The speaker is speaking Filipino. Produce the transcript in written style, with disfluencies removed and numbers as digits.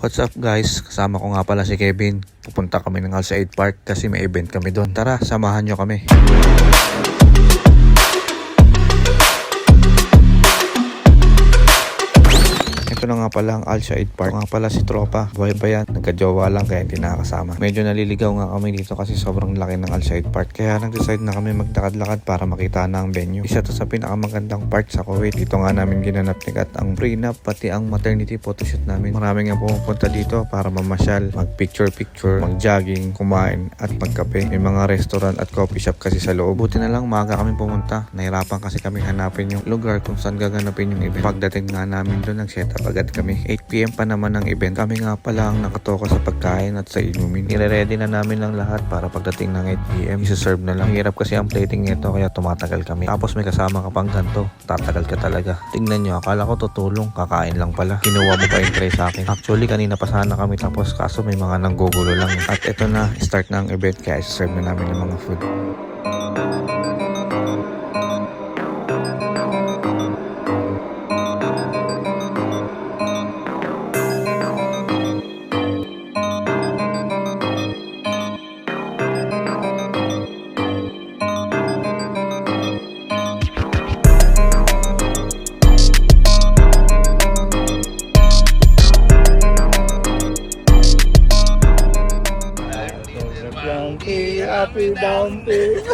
What's up guys? Kasama ko nga pala si Kevin. Pupunta kami ng Alsaid Park kasi may event kami doon. Tara, samahan nyo kami. Ito na nga pala ang Alsaid Park. Nga pala si Tropa. Buhay pa yan. Nagka-jowa lang kaya hindi nakakasama. Medyo naliligaw nga kami dito kasi sobrang laki ng Alsaid Park. Kaya nag-decide na kami magdakad-lakad para makita na ang venue. Isa to sa pinakamagandang part sa Kuwait. Dito nga namin ginanap ni Kat ang prenup pati ang maternity photoshoot namin. Marami nga pumupunta dito para mamasyal, mag-picture-picture, mag-jogging, kumain at magkape. May mga restaurant at coffee shop kasi sa loob. Buti na lang maaga kami pumunta. Nahirapan kasi kami hanapin yung lugar kung saan gaganapin yung event. Pagdating nga namin doon, nag-set up agad kami. 8 PM pa naman ang event. Kami nga pala ang nakatoka sa pagkain at sa inumin. Nire-ready na namin lang lahat para pagdating ng 8 PM, isa-serve na lang. Hirap kasi ang plating nito kaya tumatagal kami. Tapos may kasama ka pang ganito. Tatagal ka talaga. Tingnan nyo, akala ko tutulong. Kakain lang pala. Kinuha mo pa yung tray sa akin. Actually, kanina pa sana kami tapos kaso may mga nanggugulo lang. At ito na, start na ang event kaya isa-serve na namin ng mga food. Dumpy, happy Dumpy.